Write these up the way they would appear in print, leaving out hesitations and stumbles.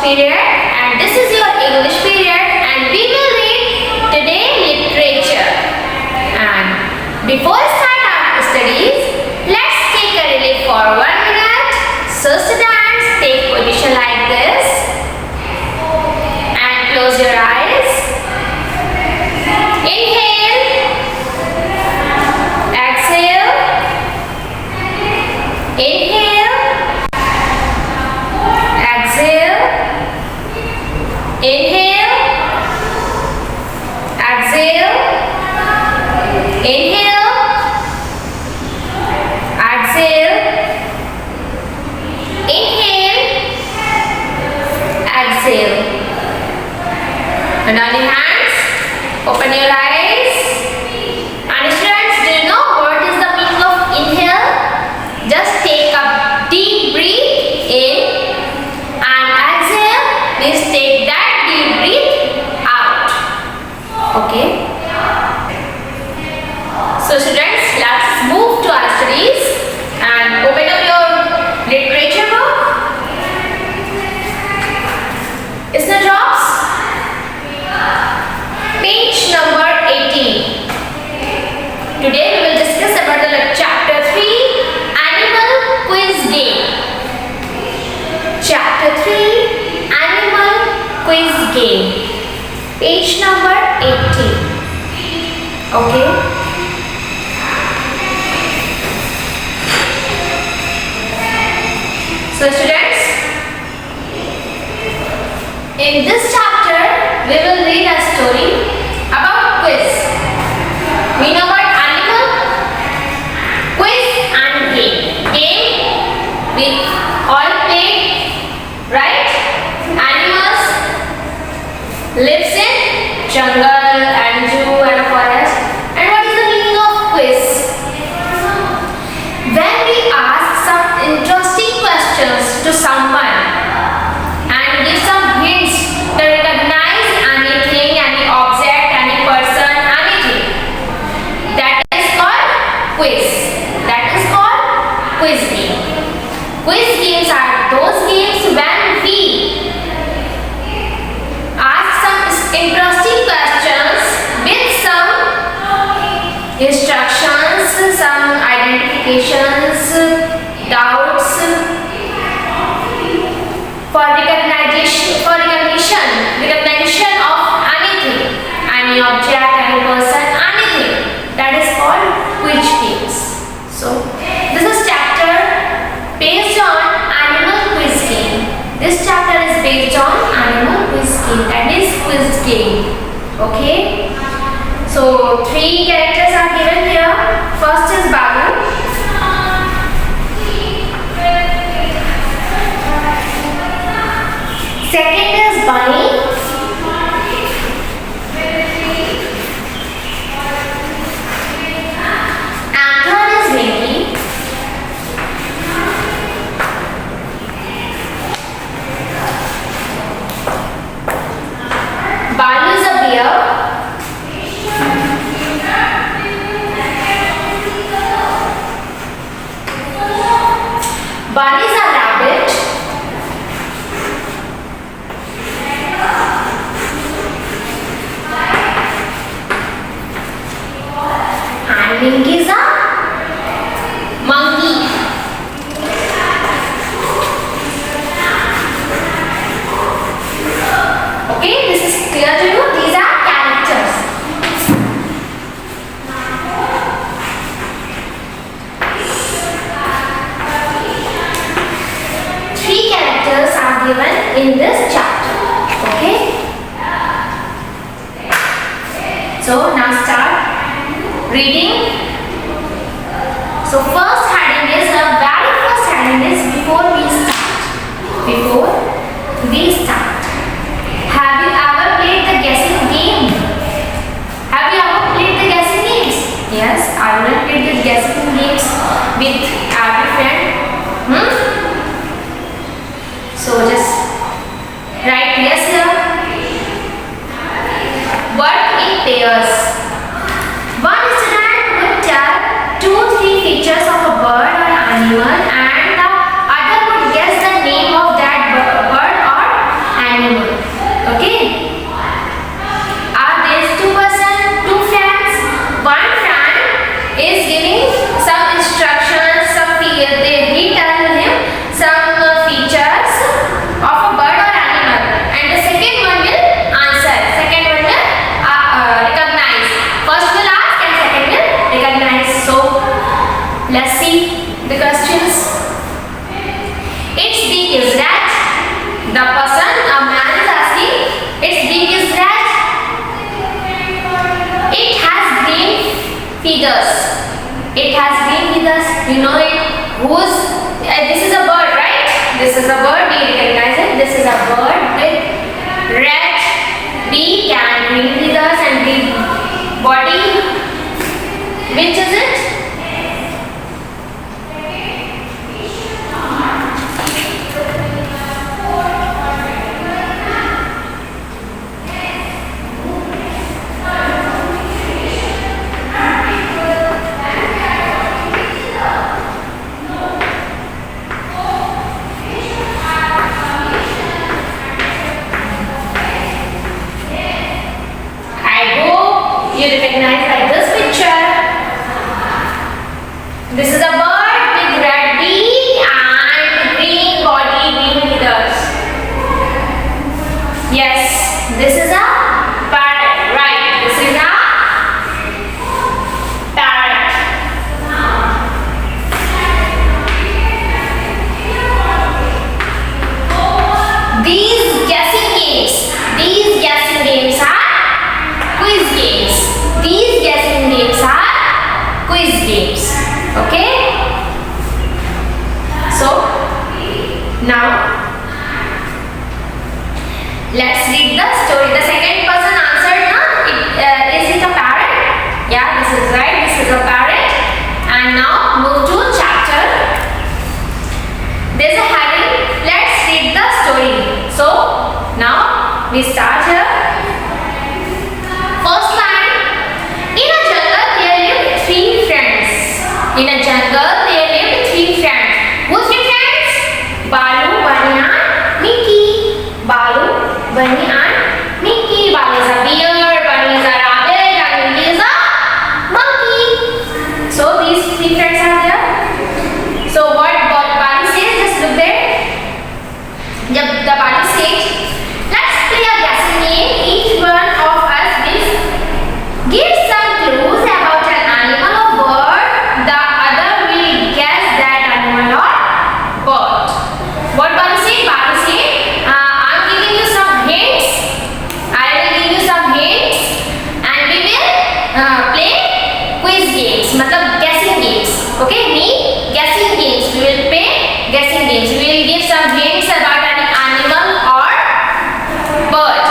period, and this is your English period, and we will read today literature. And before start our studies, let's take a relief for 1 minute. So students, take position like this and close your eyes. Inhale, exhale, inhale, exhale, inhale, exhale, inhale, exhale, inhale, exhale. And on your hands, open your eyes. And students, do you know what is the meaning of inhale? Just take a deep breath in, and exhale means take that deep breath out. Okay? So students, let's move to our studies and open up your literature book. Snowdrops, page number 18. Today we will discuss about the chapter 3, Animal Quiz Game. Chapter 3, Animal Quiz Game. Page number 18. Okay. So students, in this chapter we will read a story about quiz. We know about animal, quiz and game. Game we all play, right? Animals lives in jungle and zoo and a forest. And what is the meaning of quiz? When we ask some interesting questions to someone and give some hints to recognize anything, any object, any person, anything, that is called quiz. That is called quiz game. Quiz games are those games when we ask some interesting questions with some instructions, some identifications, doubts, for recognition of anything, any object, any person, anything. That is called quiz games. So this is chapter based on animal quiz game. This chapter is based on animal quiz game, that is quiz game. Okay. So 3 characters are given here. First is Babu. Second is Bunny. And third is Minky. Balu is a bear. Bunny is a rabbit. And Minky is a monkey. Okay, this is clear to you. These are characters. Three characters are given in this chapter. Okay. So now start reading. So first heading is the very first heading is before we start. Before we start. Have you ever played the guessing game? Have you ever played the guessing games? Yes, I will play the guessing games with every friend. So just write yes here. Work in pairs. One student would tell 2-3 features of a The person, a man is asking, its beak is red. It has green feathers. It has green feathers. You know it. This is a bird, right? This is a bird. We recognize it. This is a bird with red beak and green feathers and big body. Which is it? You recognize by this picture. This is a bird with red beak and green body, green feathers. Yes, this is a parrot, right? This is a parrot. These guessing games are quiz games. These guessing games are quiz games. Okay? So, now let's read the story. The second person answered, no? Is it a parrot? Yeah, this is right. This is a parrot. And now move to chapter. There's a heading. Let's read the story. So, now we start here. First line. In a jungle there lived three friends. In a jungle there lived three friends. Who's three friends? Balu, Bunny and Mickey. Balu, Bunny and Mickey. Balu is a bear, Bunny is a rabbit and Mickey is a monkey. So these three friends are there. So what Balu says, just look there. The Balu says, let's play a guessing game. Each one of us give some clues about an animal or bird. The other will guess that animal or bird. What Balu said? Balu said, I'm giving you some hints. I will give you some hints and we will play quiz games. मतलब guessing games. Okay? Me guessing games. We will play guessing games. We will give some hints about an animal or bird.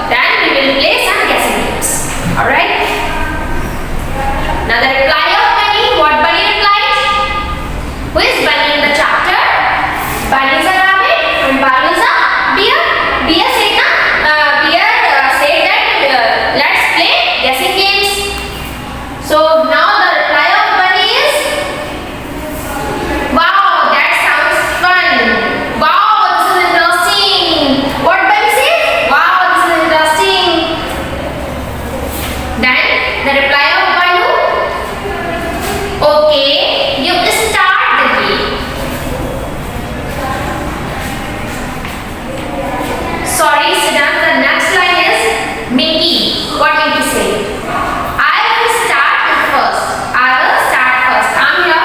Then we will play some guessing games. Alright? Now the reply of Bunny, what Bunny replied? Who is Bunny in the chapter? Bunny is a rabbit and Balu is a bear. Bear said that let's play guessing games. So now the reply of Bunny is, wow, that sounds fun. Wow, this is interesting. What Bunny said? Wow, this is interesting. Then the reply of Balu, okay, you start the game. Sorry, Siddhant, the next line is Mickey. What Mickey say? I will start first. I'm here.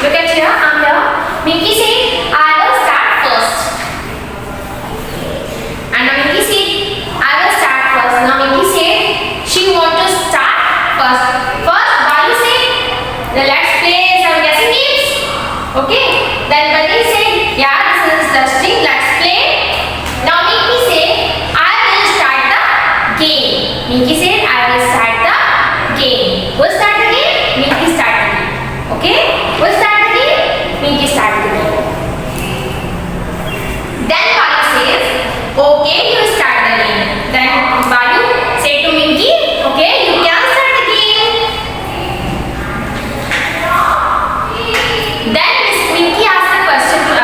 Look at here. I'm here. Mickey said, I will start first. And now Mickey said, I will start first. Now Mickey said, she want to start first. First, Balu said, let's play some guessing games. Okay. Then Bunny said, yeah, this is interesting. Let's play. Now Mickey said, I will start the game. Mickey said, I will start the game. Who start the game? Mickey start the game. Okay. Who start the game? Mickey start the game. Then Balu says, okay, you start the game. Then Balu said to Mickey, okay, you can start the game. Then Mickey asked the question to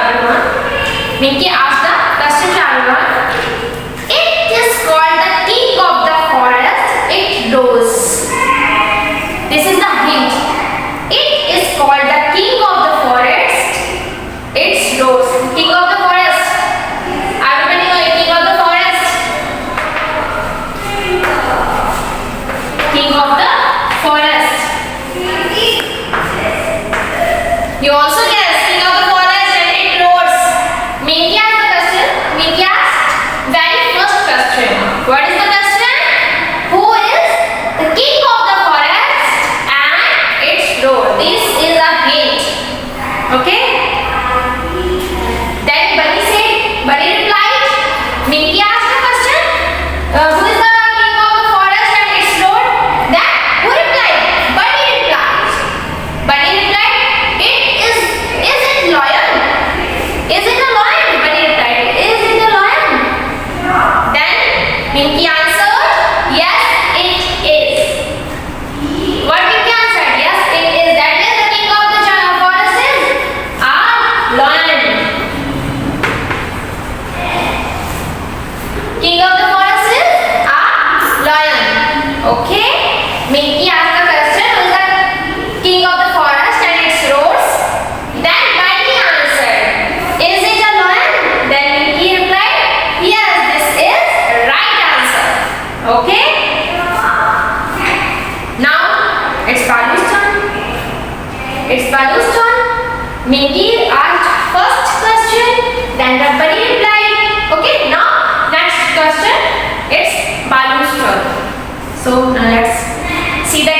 So now let's see the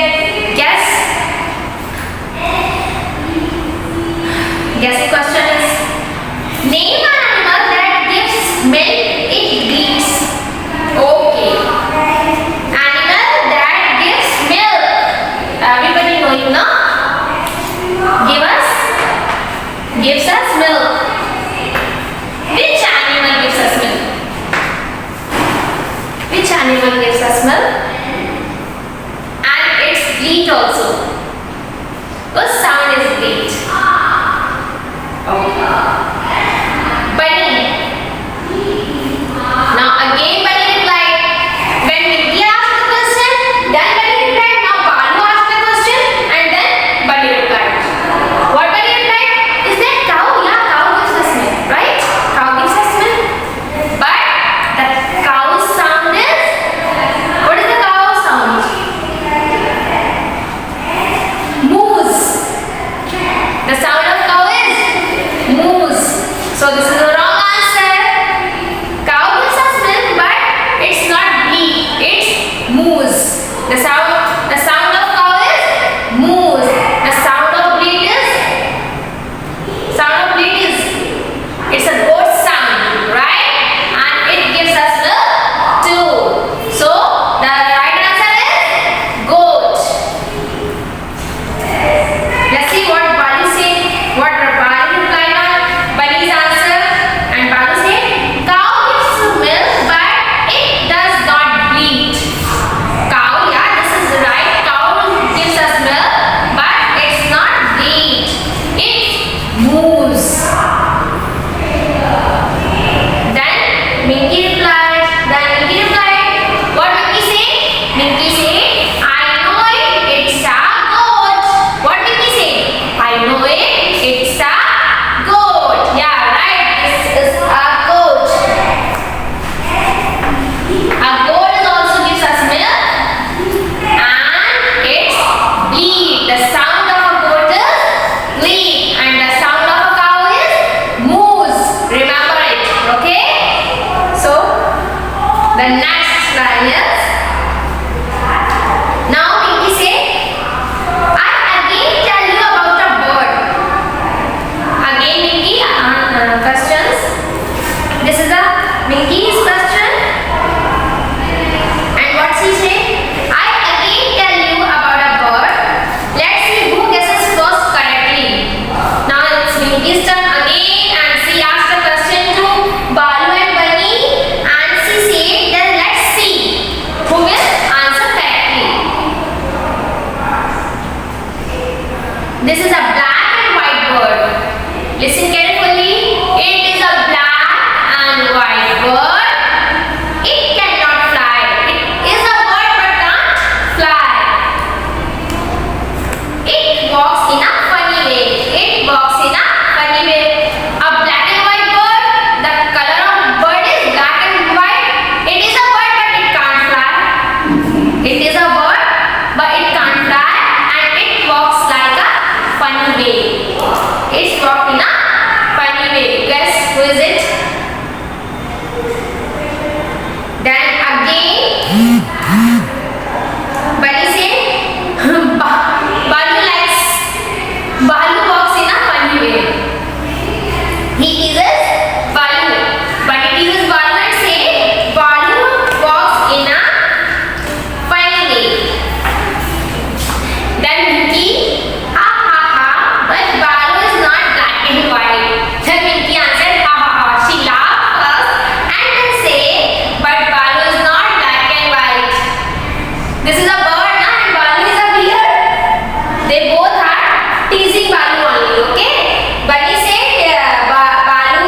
guess. Guessing question is, name an animal that gives milk it bleeds. Okay. Animal that gives milk. Everybody knowing, no? Gives us milk. Which animal gives us milk? Which animal gives us milk? And its bleat also. What sound is bleat? Okay. Bunny. Now again bunny replied. When Minky asked the question, then bunny replied. Now Balu asked the question, and then bunny replied. What bunny replied? Is that cow? Yeah, cow gives us milk, right? Cow gives us milk. But the cow sound is, what is the cow sound? Moose. The sound of cow is moose. So this is the wrong answer. Cow gives us milk, but it's not bleat. It's moose. The sound of cow is moose. The sound of bleat is it's a goat sound, right? And it gives us the two. So the right answer is goat. Let's see what Balu said. What Balu replied on Bunny's answer. And Balu said, cow gives milk but it does not bleed. Cow, yeah, this is right. Cow gives us milk but it's not bleed. It's moose. Then Minky replied. What Minky said? Minky said, I know it. It's a goat. What Minky said? I know it. It's a goat. Yeah, right. This is a goat. A goat also gives us milk and it's bleat. The sound of a goat is bleat and the sound of a cow is moose. Remember it, okay? So the next line is, now Minky say, I again tell you about a bird. Again Minky questions. This is a Minky's question. And what she say? I again tell you about a bird. Let's see who guesses first correctly. Now it's Minky's turn again and she asked the question to Balu and Bunny and she said, then let's see who will answer correctly. This is a black and white bird. Listen carefully. It is a black and white bird. It cannot fly. It is a bird but can't fly. It walks in a funny way. A black and white bird. The color of bird is black and white. It is a bird but it can't fly. It is a bird but it can't fly and it walks like a funny way. It's walked in a funny way. Guess who is it? Then again Bunny say, Balu walks in a funny way. He teases Balu. Bunny teases Balu and say, Balu walks in a funny way. Then Minky, ha ha ha, but Balu is not black and white. Then Minky answered, ha ha ha. She laughed first and then say, but Balu is not black and white. This is a bird, na, and Balu is a bear. They both are teasing Balu only, okay? Bunny said, Balu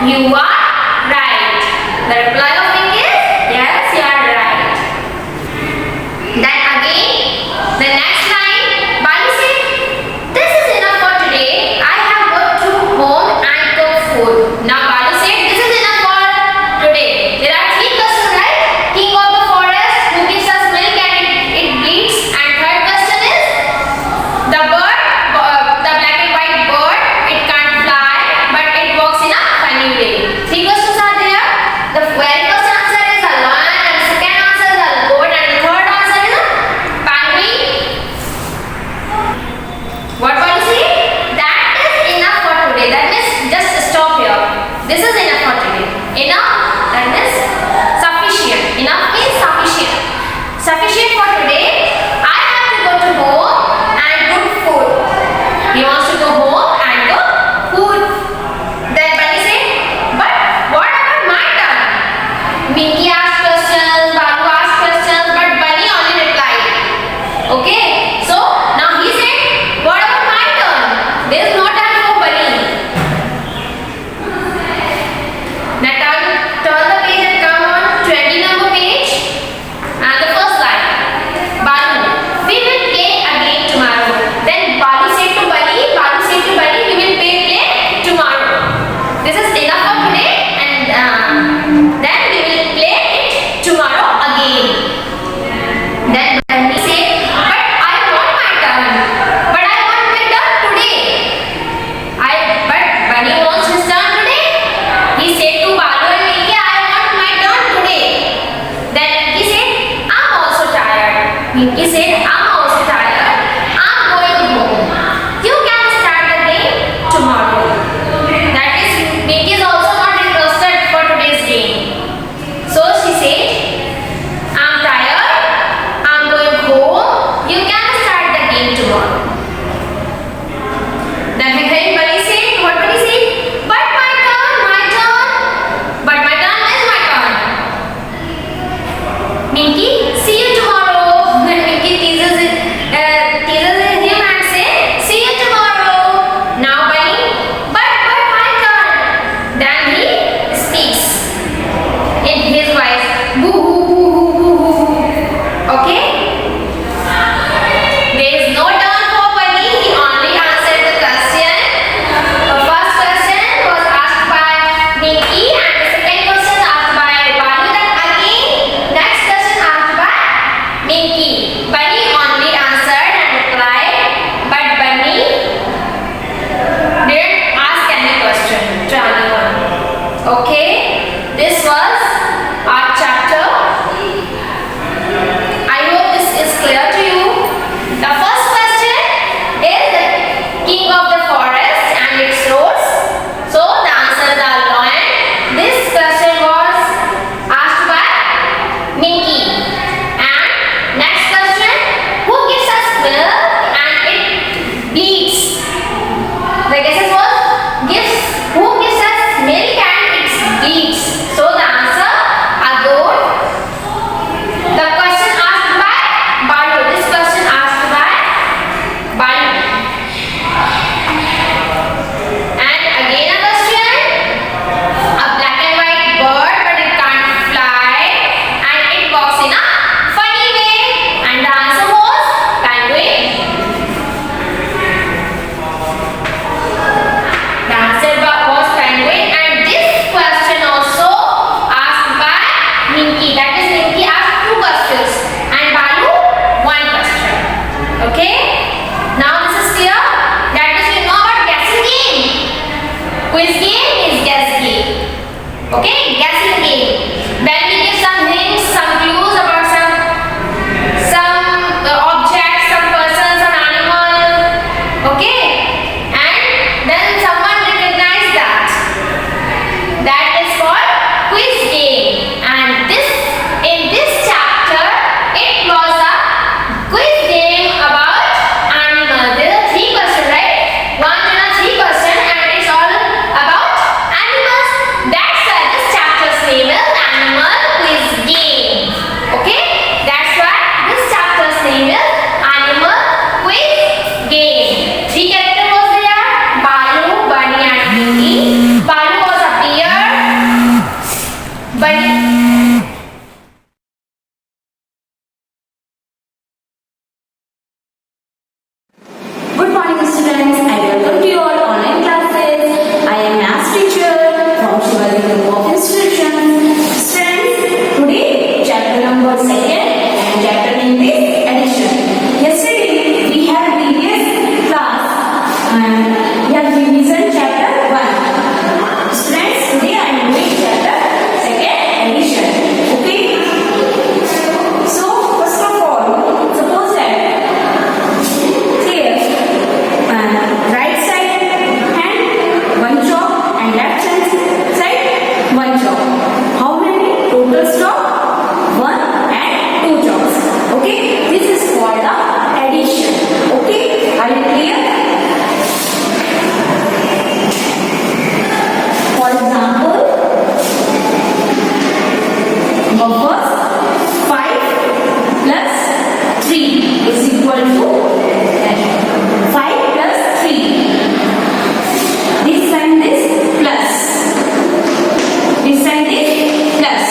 You are right. The reply of Pink is yes, you are right. Then again, the next line, Balu said, this is enough for today. I have got to home and cook food. Now Balu said, this is enough for today. There are three questions, right? King of the forest, who gives us milk and it bleeds. And third question is, the bird, the black and white bird, it can't fly, but it walks in a funny way. Three questions are there. The very first answer is a lion, and the second answer is a goat, and the third answer is a penguin. What Balu say? That is enough for today. That means just stop here. This is enough for today. Enough, that means sufficient. Enough means sufficient. Sufficient for today. I have to go to home and cook food. He wants to go home and cook food. Then Bunny said, but what about my turn? Minky asked questions, Balu asked questions, but Bunny only replied. Okay, so now he said, what about my turn? There is no time for Bunny. Now turn the page and come on 20 number page. And the first line, Balu, we will play again tomorrow. Then Balu said to Bunny, we will play tomorrow. This is enough for today, and then we will play For example, first 5 plus 3 is equal to 5 plus 3. This sign is plus. This sign is plus.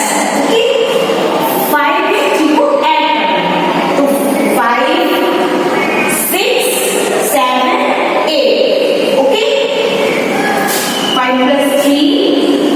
Okay. 5 में 3 को add करना है. तो 5, 6, 7, 8. Okay. 5 plus 3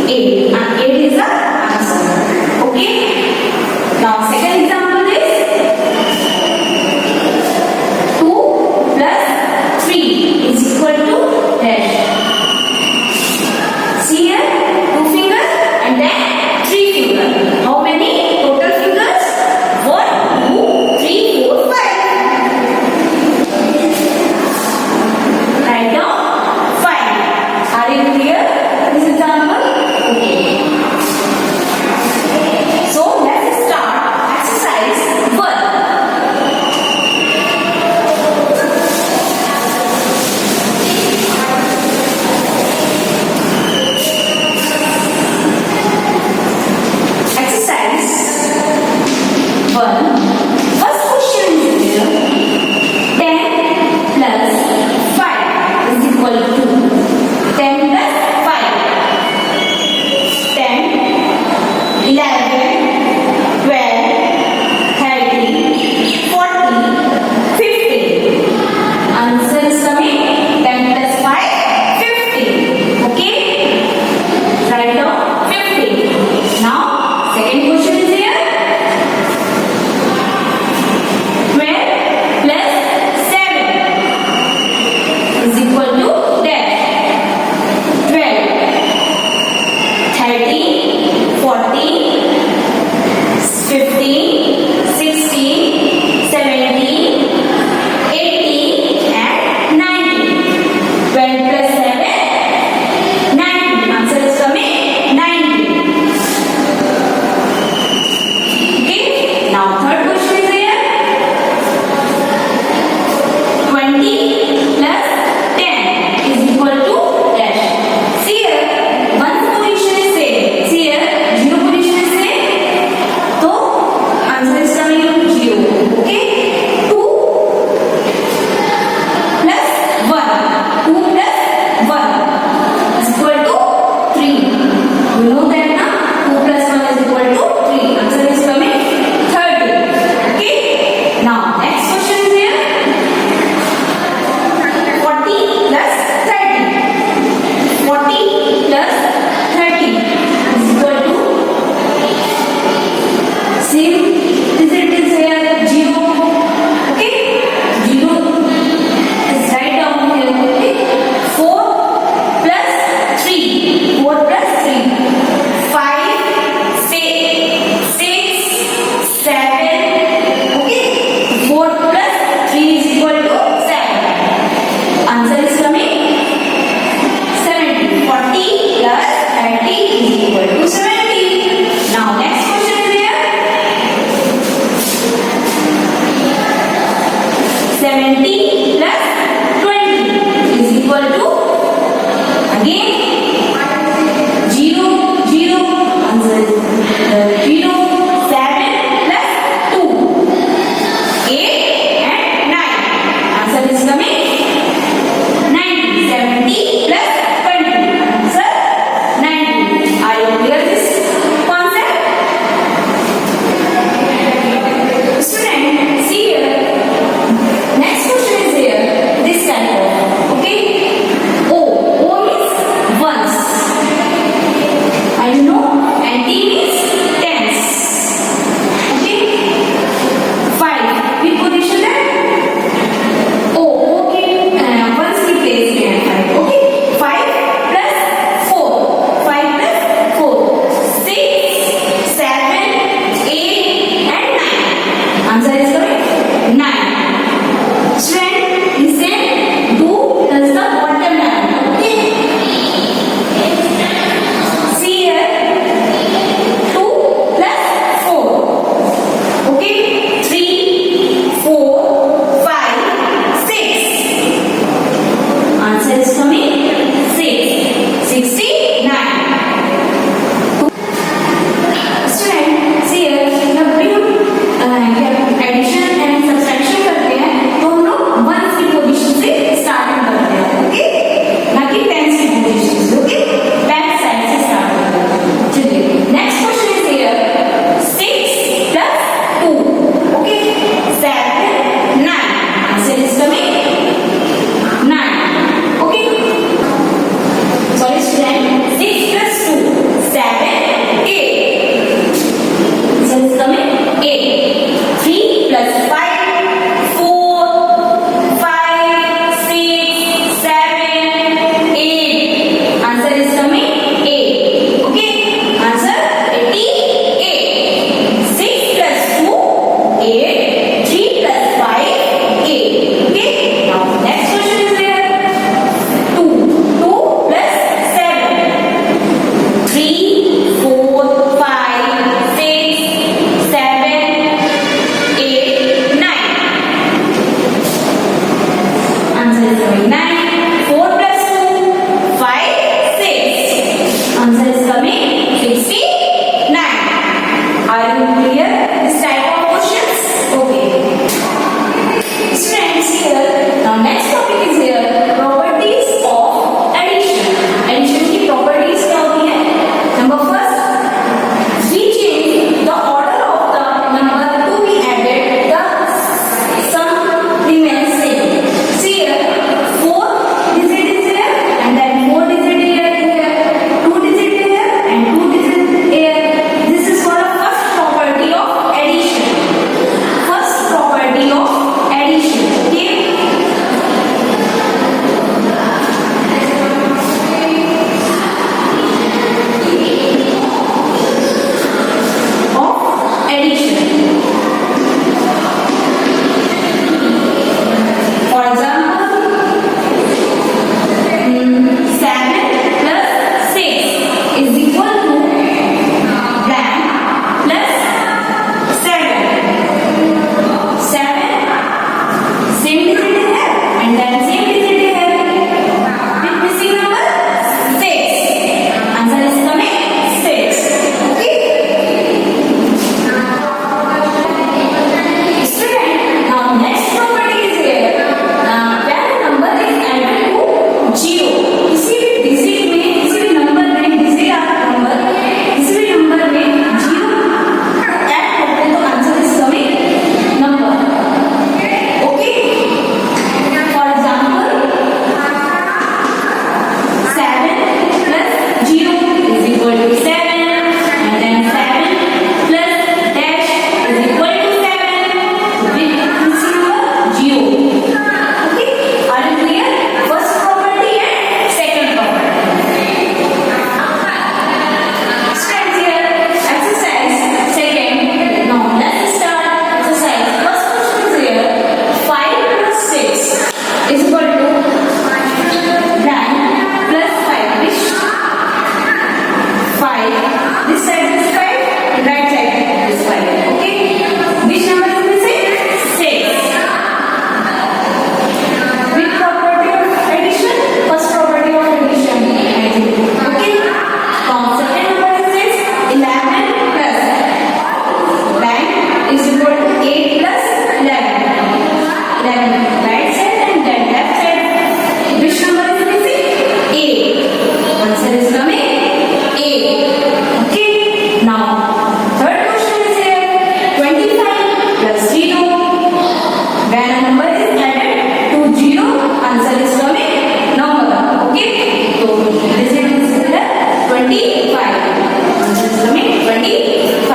This is coming 25.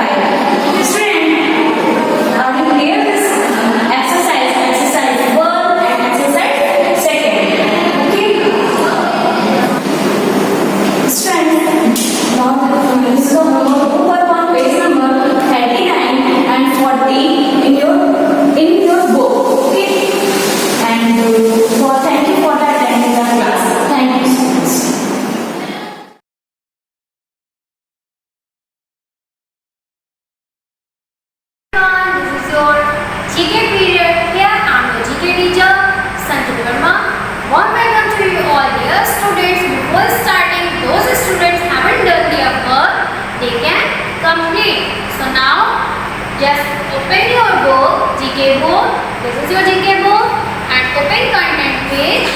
Student, now you clear this exercise 1 and exercise 2. Okay? Student, now this is the homework for one page number 39 and 40 in your book. Okay? And thank you for attending the class. Thank you, students. This is your GK period. Here I am your GK teacher, Sanjay Verma. Warm welcome to you all dear students. Before starting, those students haven't done their work, they can complete. So now, just open your book, GK book. This is your GK book, and open content page.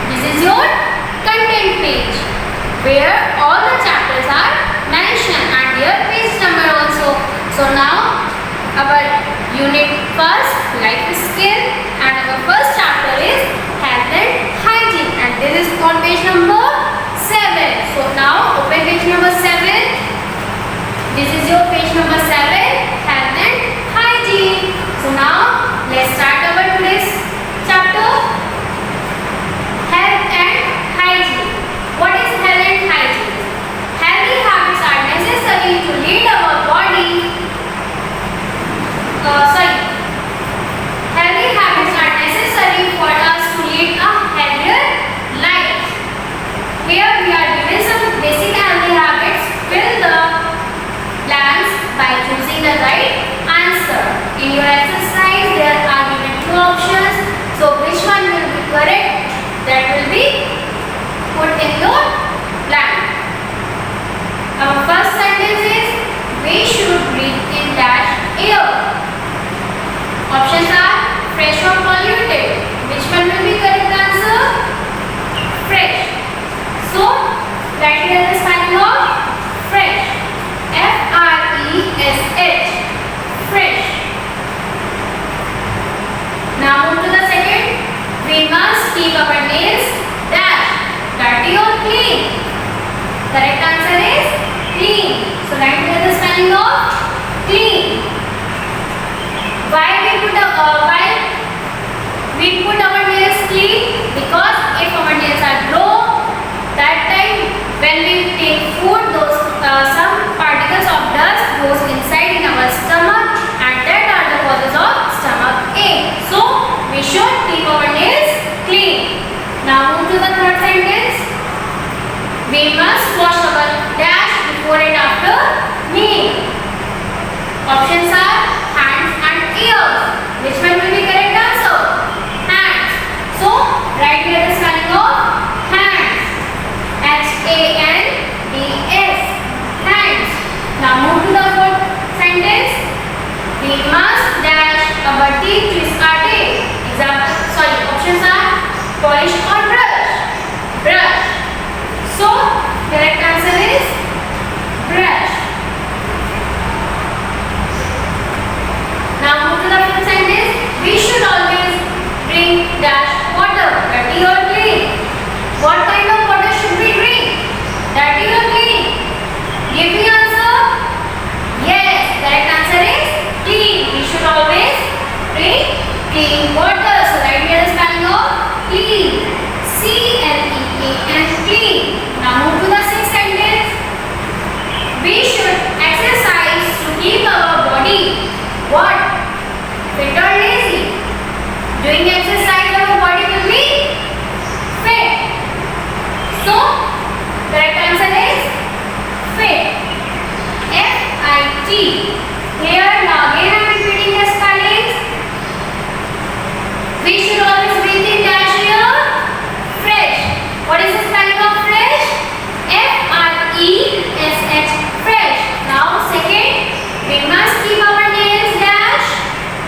This is your content page, where all the chapters are mentioned and their page number also. So now our unit first, life skill, and our first chapter is health and hygiene, and this is on page number 7. So now open page number 7. This is your page number 7, health and hygiene. So now let's start our today's chapter, health and hygiene. What is health and hygiene? Healthy habits are necessary to lead our body. Healthy habits are necessary for us to lead a healthier life. Here we are given some basic healthy habits. Fill the blanks by choosing the right answer. In your exercise, there are given 2 options. So which one will be correct? That will be put in your blank. Our first sentence is, we should breathe in dash air. Options are fresh or polluted. Which one will be correct answer? Fresh. So, write here the spelling of fresh. F-R-E-S-H. Fresh. Now move to the second. We must keep our nails dash dirty or clean. Correct answer is clean. So, write here the spelling of clean. Why we put our nails clean? Because if our nails are raw, that time when we take food, those some particles of dust goes inside in our stomach, and that are the causes of stomach ache. So we should keep our nails clean. Now move to the third sentence. We must wash our dash before and after meal. Options are hands and ears. Which one will be correct answer? Hands. So, write here the spelling of hands. H-A-N-D-S. Hands. Now move to the fourth sentence. We must dash our teeth to start it. Options are polish or brush. Brush. So, correct answer is brush. Now move to the fifth sentence. We should always drink dash water, dirty or clean. What kind of water should we drink? Dirty or clean? Give me answer. Yes, correct answer is clean. We should always drink clean water. So write here the spelling of clean. C-L-E-A-N, clean. Now move to the sixth sentence. We should exercise to keep our body what? Fit or lazy? Doing exercise, our body will be fit. So, correct answer is fit. F-I-T. Here, now again I am repeating the spellings. We should always breathe in dash here. Fresh. What is the spelling of fresh? F-R-E-S-H. Fresh. Now, second, we must keep our nails dash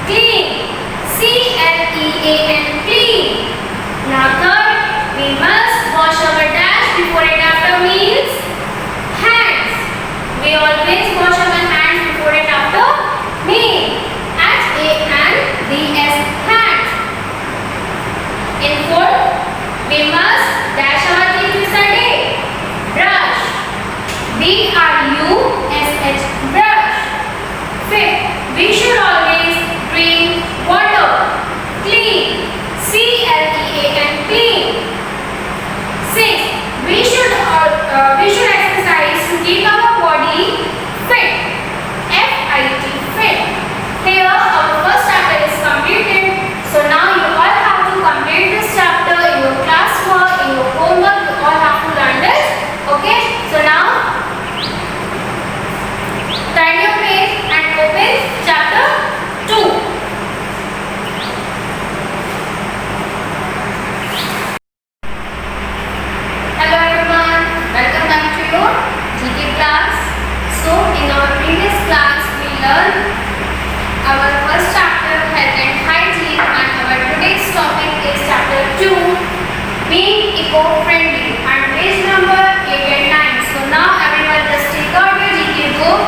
clean. C-L-E-A-N, clean. Now third, we must wash our dash before and after meals. Hands. We always wash our hands before and our first chapter, Health and Hygiene, and our today's topic is chapter 2, Being Eco-Friendly, and page number 8 and 9. So now everyone just take out your GK book.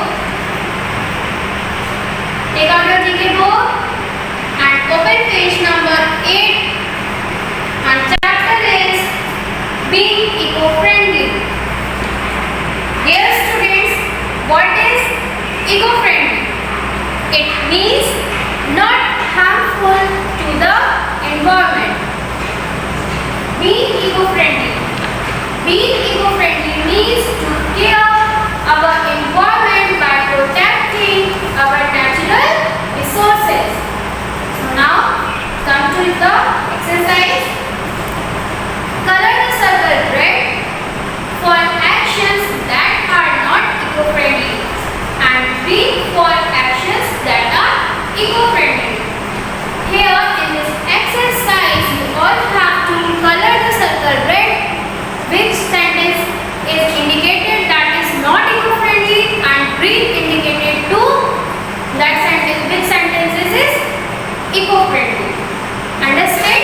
Take out your GK book and open page number 8, and chapter is Being Eco-Friendly. Dear students, what is eco-friendly? It means not harmful to the environment. Being eco-friendly. Being eco-friendly means to care our environment by protecting our natural resources. So now come to the exercise. Color the circle red for actions that are not eco-friendly and green for actions that are eco-friendly. Here in this exercise, you all have to color the circle red. Which sentence is indicated that is not eco-friendly, and green indicated to that sentence. Which sentences is eco-friendly? Understand?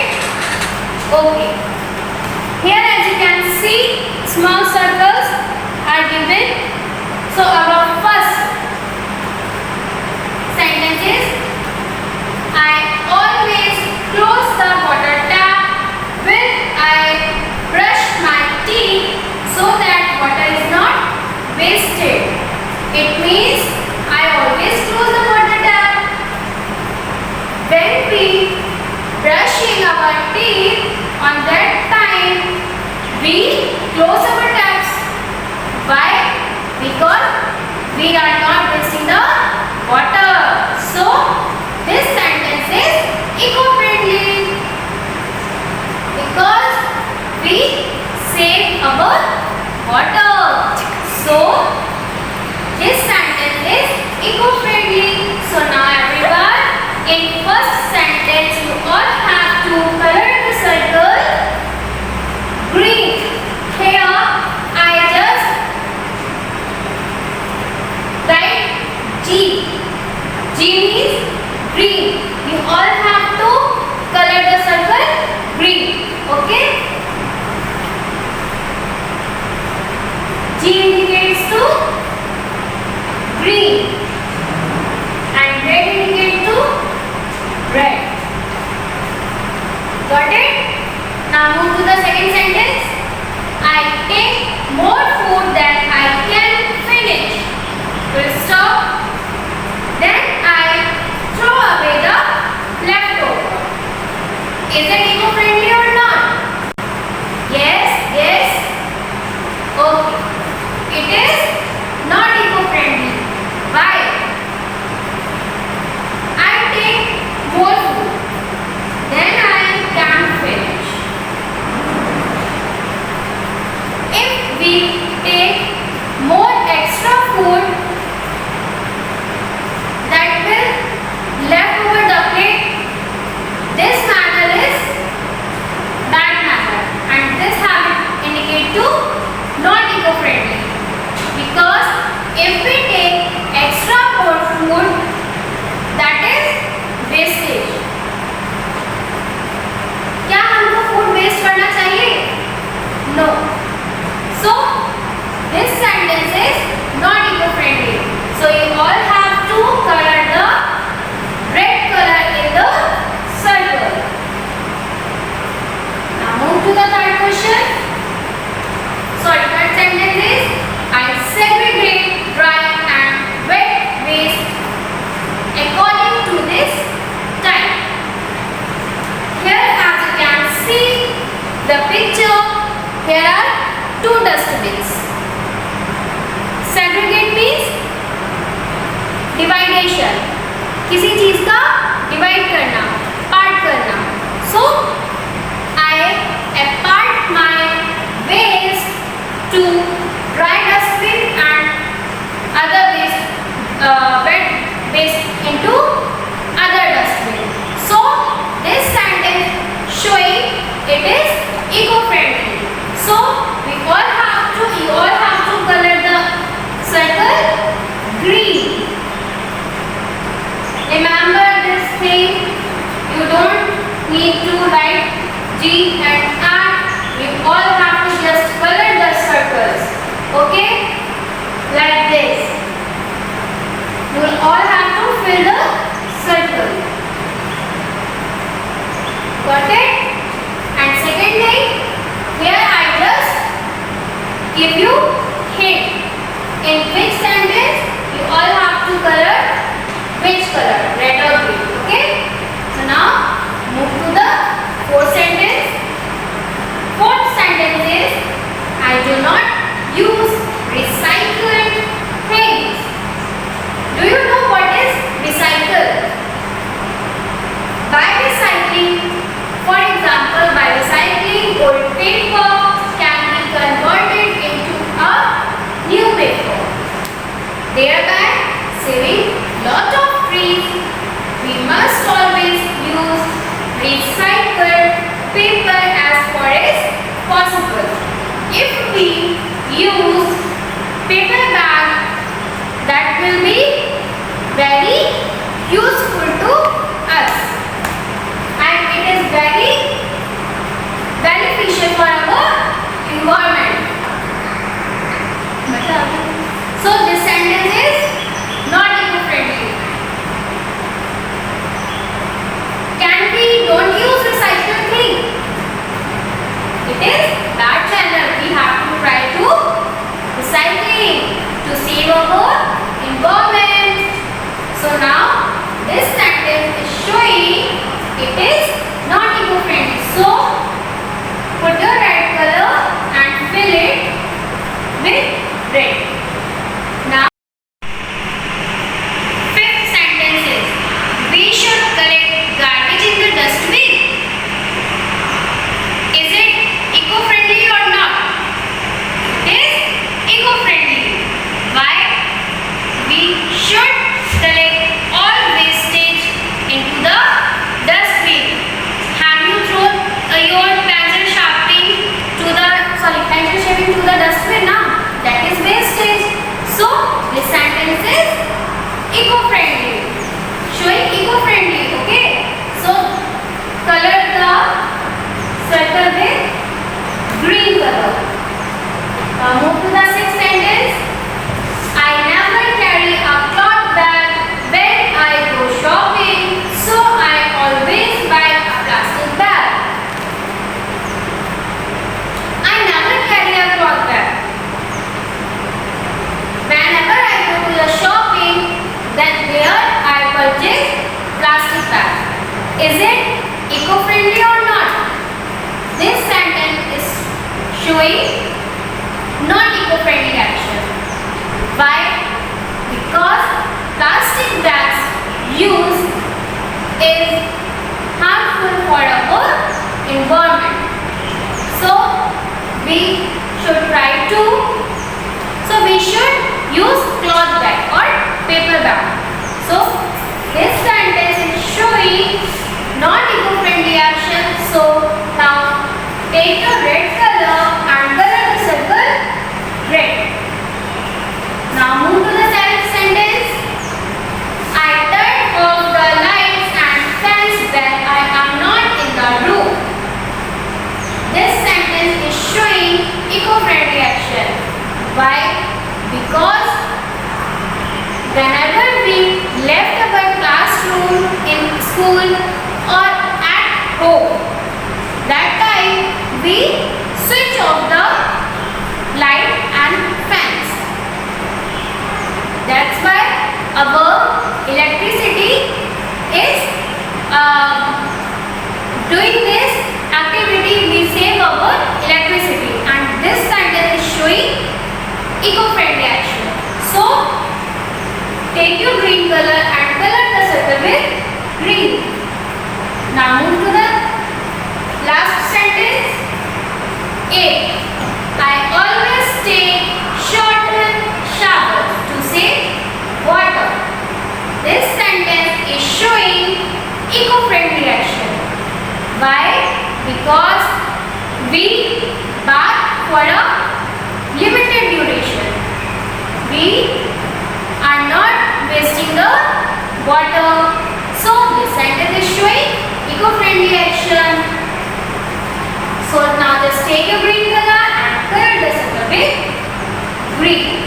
Okay. Here, as you can see, small circles are given. So our first sentence is, I always close the water tap when I brush my teeth so that water is not wasted. It means I always close the water tap when we brushing our teeth. On that time we close our taps. Why? Because we are not wasting the water. So this sentence is eco-friendly because we save our water. So this sentence is eco-friendly. So now everyone, in first sentence you all have to color the circle green. Here I just write G. G means green. You all have to color the circle green. Okay? G indicates to green and red indicates to red. Got it? Now move to the second sentence. I take more food than I can finish. Full stop. Then I throw away the leftover. Is it eco-friendly or not? Yes, yes. Okay. It is not eco-friendly. Why? I take more food than I can finish. If we take more extra food that will left over the plate, this manner is bad manner, and this habit indicate to not eco-friendly. Because if we take extra more food, that is wastage. क्या हमको food waste करना चाहिए? No. So this sentence is not eco-friendly. So you all have to color the red color in the circle. Now move to the third question. Sorry, third sentence is, I segregate dry and wet waste according to this type. Here, as you can see the picture, here are two dustbins. Segregate means dividation. किसी चीज का divide करना, part करना. So I apart my waste to dry dustbin and other waste, wet waste into other dustbin. So this sentence showing it is eco-friendly. So you all have to color the circle green. fill the circle. Got it? And second thing, here I just give you hint. In which sentence you all have to color which color, red or green. Okay? So now move to the fourth sentence. Fourth sentence is, I do not use recycled things. Do you know what is recycle? By recycling, for example, by recycling, old paper can be converted into a new paper, thereby saving lot of trees. We must always use recycled paper as far as possible. If we use paper bag, that will be very useful to us and it is very beneficial for our environment. So this sentence is not eco-friendly. Can we don't use recycled thing? It is bad channel. We have to try to recycling to save our environment. So now this sentence is showing it is not eco-friendly. So put your red color and fill it with red. Now fifth sentence is, we should collect garbage in the dustbin. Is it eco-friendly or not? It is eco-friendly. Why? We should collect all wastage into the dustbin. Have you thrown your pencil sharpening to the pencil shaving to the dustbin now? That is wastage. So this sentence is eco-friendly, showing eco-friendly. Okay. So color the circle with green color. Now move to the sixth sentence. I never carry a cloth bag when I go shopping, so I always buy a plastic bag. I never carry a cloth bag. Whenever I go to the shopping, then there I purchase plastic bag. Is it eco-friendly or not? This sentence is showing not eco-friendly action. Why? Because plastic bags use is harmful for our environment. So we should try to, we should use cloth bag or paper bag. So this sentence is showing not eco-friendly action. So now take a red color and color the circle red. Now move to the seventh sentence. I turn off the lights and fans when I am not in the room. This sentence is showing eco-friendly action. Why? Because whenever we left our classroom in school or at home, that time we switch off the light and fans. That's why our electricity is doing this activity. We save our electricity, and this sentence is showing eco-friendly action. So take your green color and color the circle with green. Now move to the last sentence. A. I always take shorter showers to save water. This sentence is showing eco-friendly action. Why? Because we bath for a limited duration. We are not wasting the water. So this sentence is showing eco-friendly action. So now just take a green color and color the circle with green.